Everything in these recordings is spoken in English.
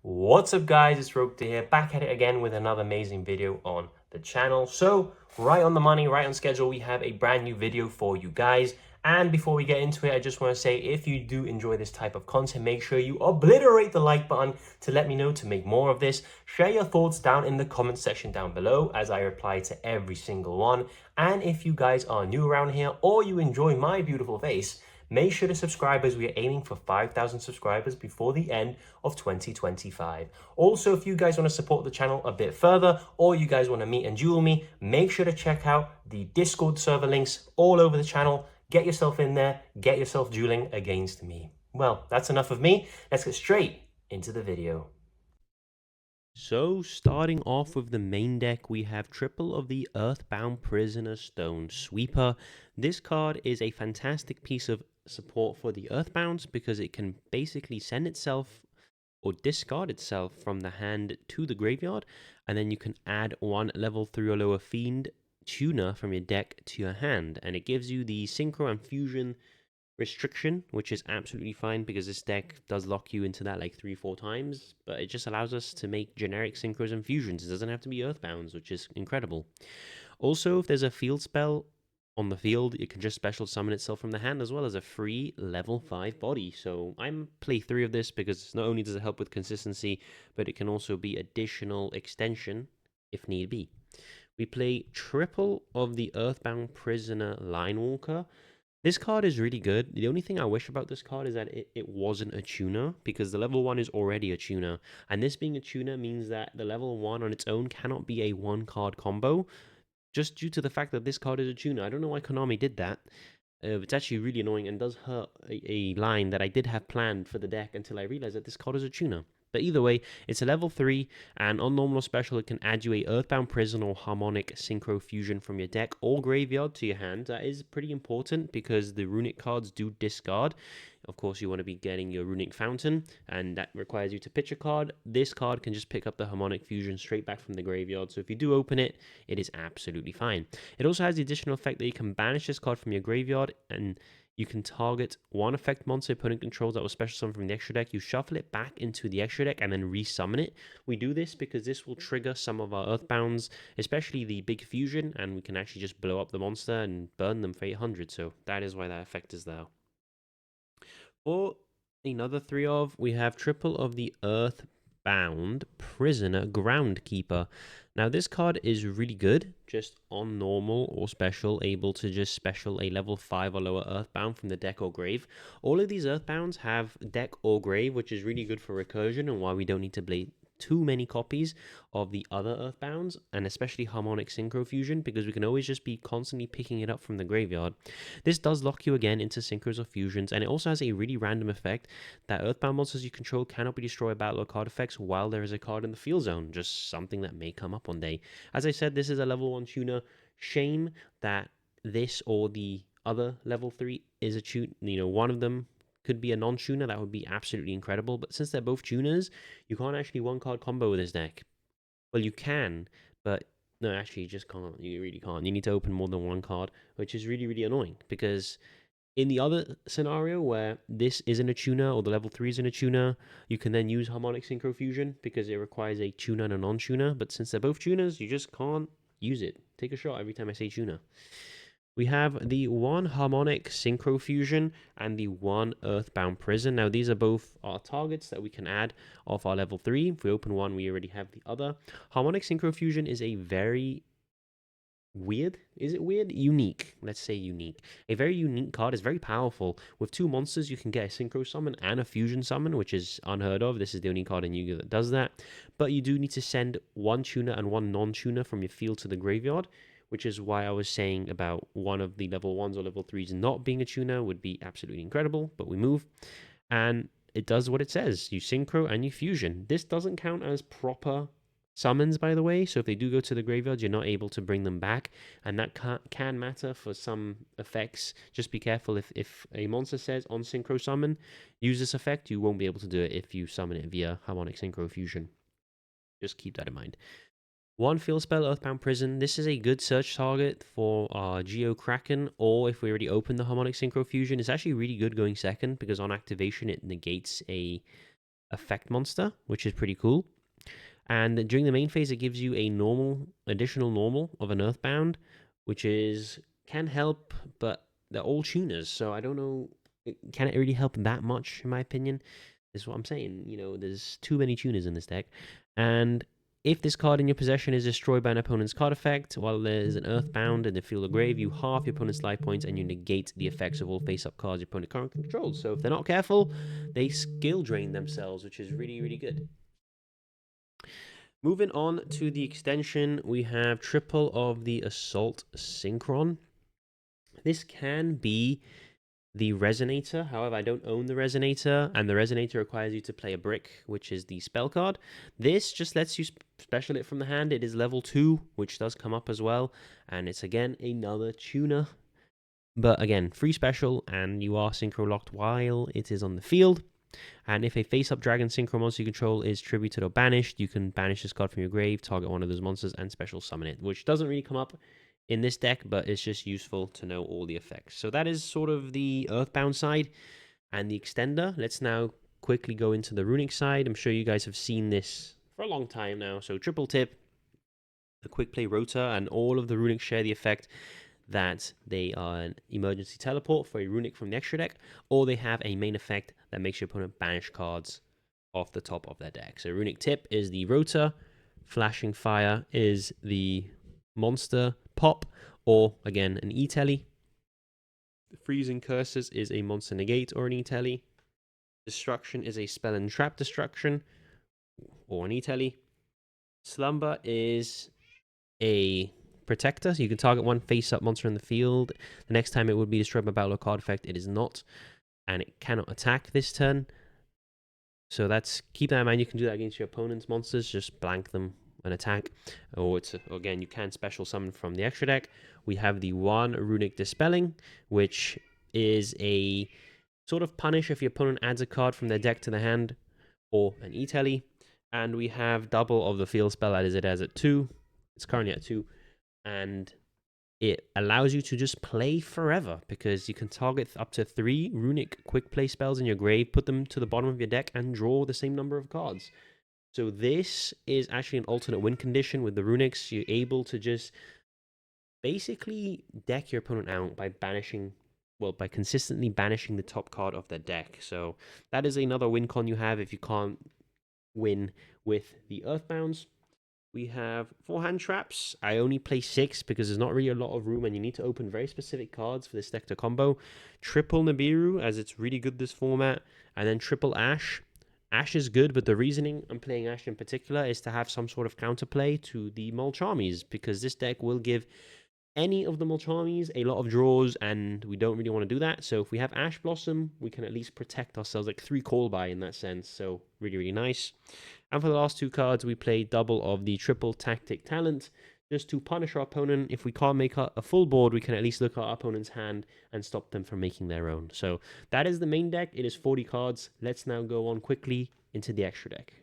What's up guys, it's Rogue here, back at it again with another amazing video on the channel. So, right on the money, right on schedule, we have a brand new video for you guys. And before we get into it, I just want to say, if you do enjoy this type of content, make sure you obliterate the like button to let me know to make more of this. Share your thoughts down in the comment section down below as I reply to every single one. And if you guys are new around here or you enjoy my beautiful face, make sure to subscribe as we are aiming for 5,000 subscribers before the end of 2025. Also, if you guys want to support the channel a bit further or you guys want to meet and duel me, make sure to check out the Discord server links all over the channel. Get yourself in there, get yourself dueling against me. Well, that's enough of me. Let's get straight into the video. So, starting off with the main deck, we have triple of the Earthbound Prisoner Stone Sweeper. This card is a fantastic piece of support for the Earthbounds because it can basically send itself or discard itself from the hand to the graveyard, and then you can add one level 3 or lower Fiend tuner from your deck to your hand, and it gives you the Synchro and Fusion restriction, which is absolutely fine because this deck does lock you into that like 3-4 times, but it just allows us to make generic synchros and fusions. It doesn't have to be Earthbounds, which is incredible. Also, if there's a field spell on the field, it can just special summon itself from the hand, as well as a free level 5 body. So I'm play 3 of this because not only does it help with consistency, but it can also be additional extension if need be. We play triple of the Earthbound Prisoner Linewalker. This card is really good. The only thing I wish about this card is that it wasn't a tuner, because the level 1 is already a tuner. And this being a tuner means that the level 1 on its own cannot be a 1-card combo, just due to the fact that this card is a tuner. I don't know why Konami did that. It's actually really annoying and does hurt a line that I did have planned for the deck until I realized that this card is a tuner. But either way, it's a level 3, and on normal or special, it can add you a Earthbound Prison or Harmonic Synchro Fusion from your deck or graveyard to your hand. That is pretty important because the Runick cards do discard. Of course, you want to be getting your Runick Fountain, and that requires you to pitch a card. This card can just pick up the Harmonic Fusion straight back from the graveyard, so if you do open it, it is absolutely fine. It also has the additional effect that you can banish this card from your graveyard, and you can target one effect monster opponent controls that was special summoned from the extra deck. You shuffle it back into the extra deck and then resummon it. We do this because this will trigger some of our Earthbounds, especially the big fusion, and we can actually just blow up the monster and burn them for 800. So that is why that effect is there. For another 3 of, we have triple of the Earthbound Prisoner Groundkeeper. Now this card is really good, just on normal or special, able to just special a level 5 or lower Earthbound from the deck or grave. All of these Earthbounds have deck or grave, which is really good for recursion and why we don't need to play too many copies of the other Earthbounds, and especially Harmonic Synchro Fusion, because we can always just be constantly picking it up from the graveyard. This does lock you again into Synchros or Fusions, and it also has a really random effect that Earthbound monsters you control cannot be destroyed by battle or card effects while there is a card in the field zone, just something that may come up one day. As I said, this is a level 1 tuner. Shame that this or the other level 3 is a tune, one of them could be a non-tuner. That would be absolutely incredible, but since they're both tuners, you can't actually 1-card combo with this deck. Well, you can, but no, actually you just can't. You really can't. You need to open more than 1 card, which is really, really annoying, because in the other scenario where this isn't a tuner or the level 3 isn't a tuner, you can then use Harmonic Synchro Fusion because it requires a tuner and a non-tuner, but since they're both tuners, you just can't use it. Take a shot every time I say tuner. We have the 1 Harmonic Synchro Fusion and the 1 Earthbound Prison. Now, these are both our targets that we can add off our level 3. If we open one, we already have the other. Harmonic Synchro Fusion is a very weird, is it weird? Unique. Let's say unique. A very unique card. Is very powerful. With 2 monsters, you can get a Synchro Summon and a Fusion Summon, which is unheard of. This is the only card in Yu-Gi-Oh! That does that. But you do need to send 1 tuner and 1 non-tuner from your field to the graveyard, which is why I was saying about one of the level 1s or level 3s not being a tuner would be absolutely incredible. But we move, and it does what it says. You synchro and you fusion. This doesn't count as proper summons, by the way, so if they do go to the graveyard, you're not able to bring them back, and that can matter for some effects. Just be careful. If a monster says on synchro summon, use this effect, you won't be able to do it if you summon it via Harmonic Synchro Fusion. Just keep that in mind. One field spell, Earthbound Prison. This is a good search target for Yugioh Kraken, or if we already opened the Harmonic Synchro Fusion. It's actually really good going second, because on activation it negates a effect monster, which is pretty cool. And during the main phase, it gives you a additional normal of an Earthbound, which can help, but they're all tuners, so I don't know, can it really help that much, in my opinion? This is what I'm saying. There's too many tuners in this deck. And if this card in your possession is destroyed by an opponent's card effect, while there's an Earthbound in the field or grave, you halve your opponent's life points and you negate the effects of all face-up cards your opponent currently controls. So if they're not careful, they skill drain themselves, which is really, really good. Moving on to the extension, we have triple of the Assault Synchron. This can be the Resonator. However, I don't own the Resonator, and the Resonator requires you to play a brick, which is the spell card. This just lets you special it from the hand. It is level 2, which does come up as well, and it's again another tuner. But again, free special, and you are synchro locked while it is on the field. And if a face-up dragon synchro monster you control is tributed or banished, you can banish this card from your grave, target one of those monsters, and special summon it, which doesn't really come up in this deck, but it's just useful to know all the effects. So that is sort of the Earthbound side and the extender. Let's now quickly go into the Runick side. I'm sure you guys have seen this for a long time now. So triple tip, a quick play rotor, and all of the Runick share the effect that they are an emergency teleport for a Runick from the extra deck, or they have a main effect that makes your opponent banish cards off the top of their deck. So Runick Tip is the rotor, Flashing Fire is the monster pop, or again an E-Telly. Freezing Curses is a monster negate or an E-Telly. Destruction is a spell and trap destruction, or an E-Telly. Slumber is a protector, so you can target one face-up monster in the field. The next time it would be destroyed by battle or card effect, it is not, and it cannot attack this turn. So keep that in mind. You can do that against your opponent's monsters, just blank them and attack. Or again, you can special summon from the extra deck. We have the one Runick Dispelling, which is a sort of punish if your opponent adds a card from their deck to the hand, or an E-Telly. And we have double of the field spell, that is, it has at 2. It's currently at 2. And it allows you to just play forever, because you can target up to 3 Runick quick play spells in your grave, put them to the bottom of your deck, and draw the same number of cards. So this is actually an alternate win condition with the Runicks. You're able to just basically deck your opponent out by by consistently banishing the top card of their deck. So that is another win con you have if you can't win with the Earthbounds. We have 4 hand traps. I only play 6 because there's not really a lot of room, and you need to open very specific cards for this deck to combo. Triple Nibiru, as it's really good this format, and then triple Ash. Ash is good, but the reasoning I'm playing Ash in particular is to have some sort of counterplay to the Mulcharmies, because this deck will give any of the Mulcharmies a lot of draws, and we don't really want to do that. So if we have Ash Blossom, we can at least protect ourselves, like 3 call by in that sense. So really, really nice. And for the last 2 cards, we play double of the triple Tactic Talent, just to punish our opponent. If we can't make a full board, we can at least look at our opponent's hand and stop them from making their own. So that is the main deck. It is 40 cards. Let's now go on quickly into the extra deck.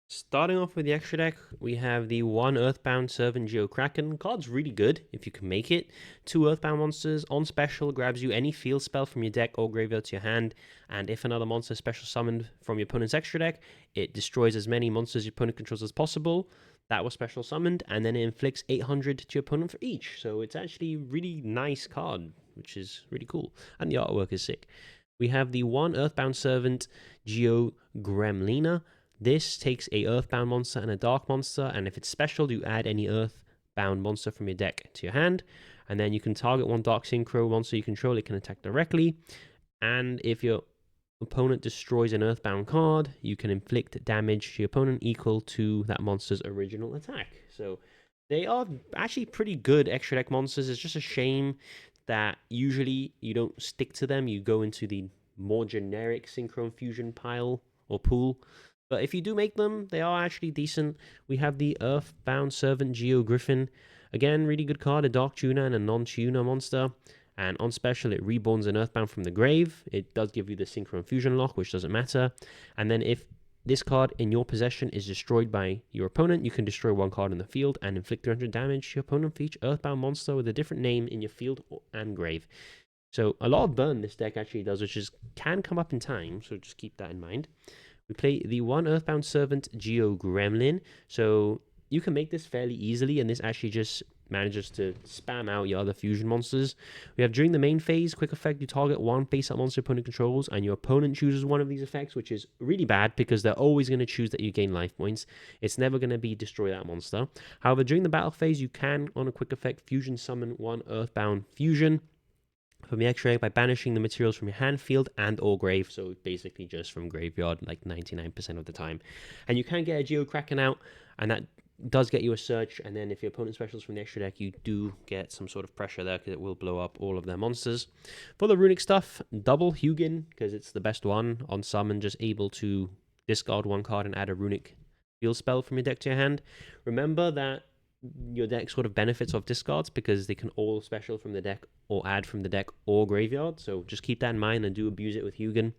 Starting off with the extra deck, we have the 1 Earthbound Servant Yugioh Kraken. Card's really good if you can make it. 2 Earthbound monsters. On special, grabs you any field spell from your deck or graveyard to your hand. And if another monster is special summoned from your opponent's extra deck, it destroys as many monsters your opponent controls as possible. That was special summoned, and then it inflicts 800 to your opponent for each. So it's actually a really nice card, which is really cool. And the artwork is sick. We have the 1 Earthbound Servant Yugioh Gremlina. This takes a Earthbound monster and a Dark monster, and if it's special, you add any Earthbound monster from your deck to your hand, and then you can target 1 Dark Synchro monster you control. It can attack directly, and if your opponent destroys an Earthbound card, you can inflict damage to your opponent equal to that monster's original attack. So they are actually pretty good extra deck monsters. It's just a shame that usually you don't stick to them. You go into the more generic Synchro Fusion pile or pool. But if you do make them, they are actually decent. We have the Earthbound Servant Yugioh Griffin. Again, really good card, a Dark Tuner and a non-tuner monster. And on special, it reborns an Earthbound from the grave. It does give you the Synchro Fusion lock, which doesn't matter. And then if this card in your possession is destroyed by your opponent, you can destroy one card in the field and inflict 300 damage to your opponent for each Earthbound monster with a different name in your field and grave. So a lot of burn this deck actually does, which can come up in time, so just keep that in mind. We play the one Earthbound Servant Geo Gremlin, so you can make this fairly easily, and this actually just manages to spam out your other fusion monsters. We have during the main phase, quick effect, you target one face-up monster opponent controls, and your opponent chooses one of these effects, which is really bad because they're always going to choose that you gain life points. It's never going to be destroy that monster. However, during the battle phase, you can, on a quick effect, fusion summon one Earthbound Fusion from the extra deck by banishing the materials from your hand, field, and or grave. So basically just from graveyard, like 99% of the time. And you can get a Geo Kraken out, and that does get you a search. And then if your opponent specials from the extra deck, you do get some sort of pressure there because it will blow up all of their monsters. For the Runick stuff, double Hugin because it's the best one on summon, just able to discard one card and add a Runick field spell from your deck to your hand. Remember that your deck sort of benefits off discards because they can all special from the deck or add from the deck or graveyard. So just keep that in mind and do abuse it with Hugin.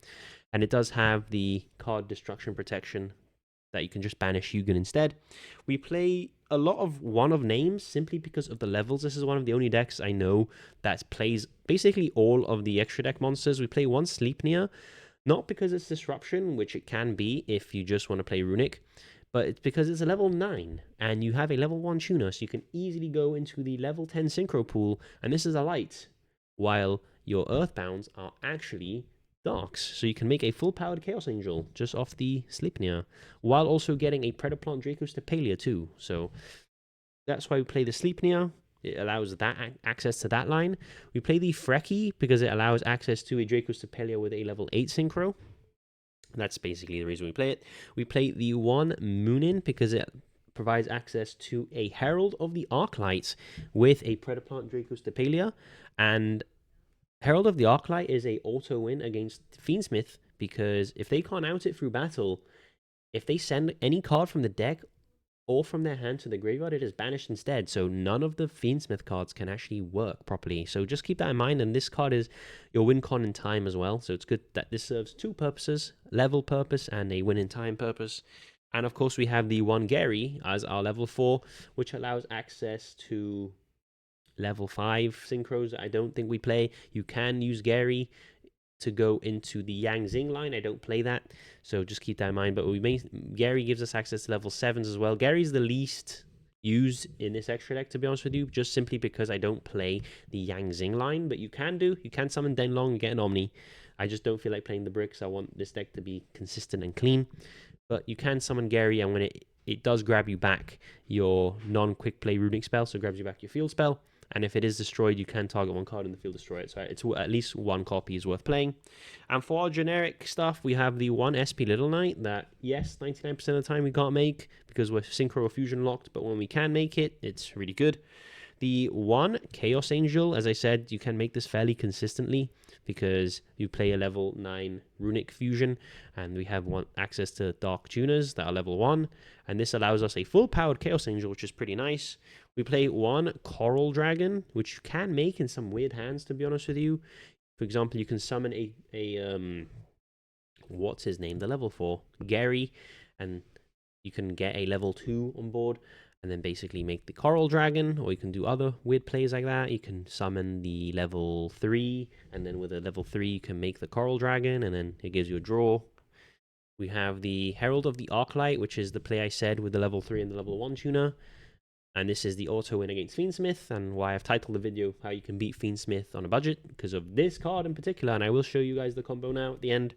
And it does have the card destruction protection that you can just banish Hugin instead. We play a lot of one of names simply because of the levels. This is one of the only decks I know that plays basically all of the extra deck monsters. We play one Sleipnir, not because it's disruption, which it can be if you just want to play Runick, but it's because it's a level 9 and you have a level 1 tuner, so you can easily go into the level 10 synchro pool, and this is a light, while your Earthbounds are actually darks. So you can make a full-powered Chaos Angel just off the Sleipnir, while also getting a Predaplant Draco Stapelia too. So that's why we play the Sleipnir. It allows that access to that line. We play the Freki because it allows access to a Draco Stapelia with a level 8 synchro. That's basically the reason we play it. We play the one Moonin because it provides access to a Herald of the Arclight with a Predaplant Draco Stapelia. And Herald of the Arclight is a auto win against Fiendsmith because if they can't out it through battle, if they send any card from the deck or from their hand to the graveyard, it is banished instead. So none of the Fiendsmith cards can actually work properly. So just keep that in mind. And this card is your win con in time as well. So it's good that this serves two purposes, level purpose and a win in time purpose. And of course we have the one Gary as our level 4, which allows access to level 5 synchros that I don't think we play. You can use Gary to go into the Yang Zing line. I don't play that, so just keep that in mind. But Gary gives us access to level 7s as well. Gary's the least used in this extra deck, to be honest with you, just simply because I don't play the Yang Zing line. But you can summon Denlong and get an Omni. I just don't feel like playing the bricks. I want this deck to be consistent and clean. But you can summon Gary, and when it does grab you back your non-quick play Runick spell, so it grabs you back your field spell. And if it is destroyed, you can target one card in the field, destroy it. So it's at least one copy is worth playing. And for our generic stuff, we have the one SP Little Knight that, yes, 99% of the time we can't make because we're Synchro or Fusion locked, but when we can make it, it's really good. The one Chaos Angel, as I said, you can make this fairly consistently because you play a level 9 Runick Fusion, and we have access to Dark Tuners that are level 1, and this allows us a full-powered Chaos Angel, which is pretty nice. We play one Coral Dragon, which you can make in some weird hands, to be honest with you. For example, you can summon a what's his name? The level 4 Gary, and you can get a level 2 on board, and then basically make the Coral Dragon, or you can do other weird plays like that. You can summon the level 3, and then with a level 3, you can make the Coral Dragon, and then it gives you a draw. We have the Herald of the Arclight, which is the play I said with the level 3 and the level 1 tuner. And this is the auto win against Fiendsmith, and why I've titled the video how you can beat Fiendsmith on a budget, because of this card in particular, and I will show you guys the combo now at the end.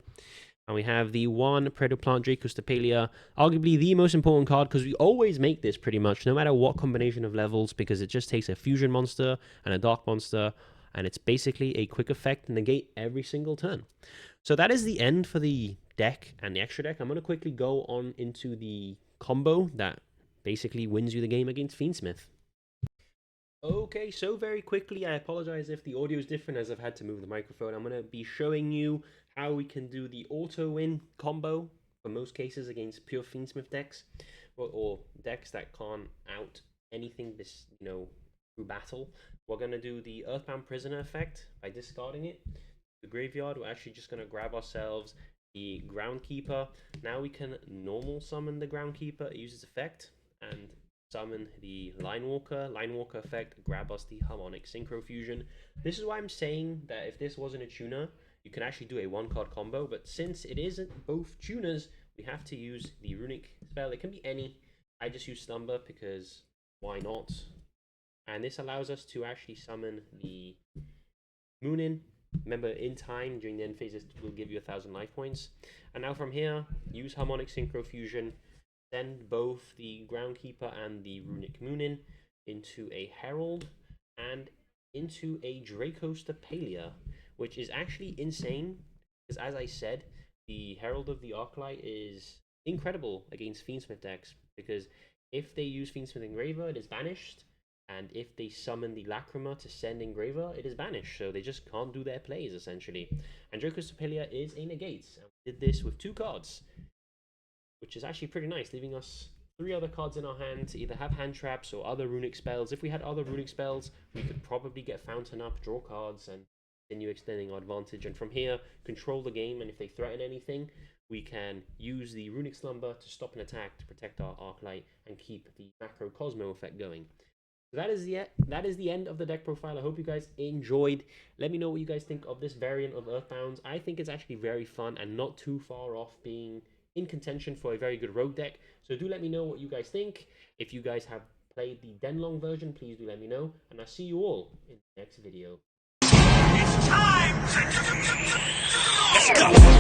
And we have the one Predaplant Draco Stapelia, arguably the most important card, because we always make this pretty much, no matter what combination of levels, because it just takes a fusion monster and a dark monster, and it's basically a quick effect to negate every single turn. So that is the end for the deck and the extra deck. I'm going to quickly go on into the combo that basically wins you the game against Fiendsmith. Okay, so very quickly, I apologize if the audio is different as I've had to move the microphone. I'm going to be showing you how we can do the auto win combo for most cases against pure Fiendsmith decks, or decks that can't out anything through battle. We're going to do the Earthbound Prisoner effect by discarding it. The graveyard, we're actually just going to grab ourselves the Groundkeeper. Now we can normal summon the Groundkeeper, use its effect, and summon the Linewalker. Linewalker effect, grab us the Harmonic Synchro Fusion. This is why I'm saying that if this wasn't a tuner, you can actually do a 1-card combo, but since it isn't both tuners, we have to use the Runick spell. It can be any. I just use Slumber because why not? And this allows us to actually summon the Moonin. Remember, in time, during the end phase, this will give you 1,000 life points. And now from here, use Harmonic Synchro Fusion, send both the Groundkeeper and the Runick Moonin into a Herald and into a Dracostapelia, which is actually insane, because as I said, the Herald of the Arclight is incredible against Fiendsmith decks, because if they use Fiendsmith Engraver, it is banished, and if they summon the Lacrima to send Engraver, it is banished, so they just can't do their plays, essentially. And Dracostapelia is a negate, and we did this with 2 cards, which is actually pretty nice, leaving us 3 other cards in our hand to either have hand traps or other Runick spells. If we had other Runick spells, we could probably get Fountain up, draw cards, and continue extending our advantage. And from here, control the game, and if they threaten anything, we can use the Runick Slumber to stop an attack to protect our Arclight and keep the Macro Cosmo effect going. So that is the end of the deck profile. I hope you guys enjoyed. Let me know what you guys think of this variant of Earthbound. I think it's actually very fun and not too far off being in contention for a very good rogue deck. So do let me know what you guys think. If you guys have played the Denlong version, please do let me know. And I'll see you all in the next video. It's time! Let's go!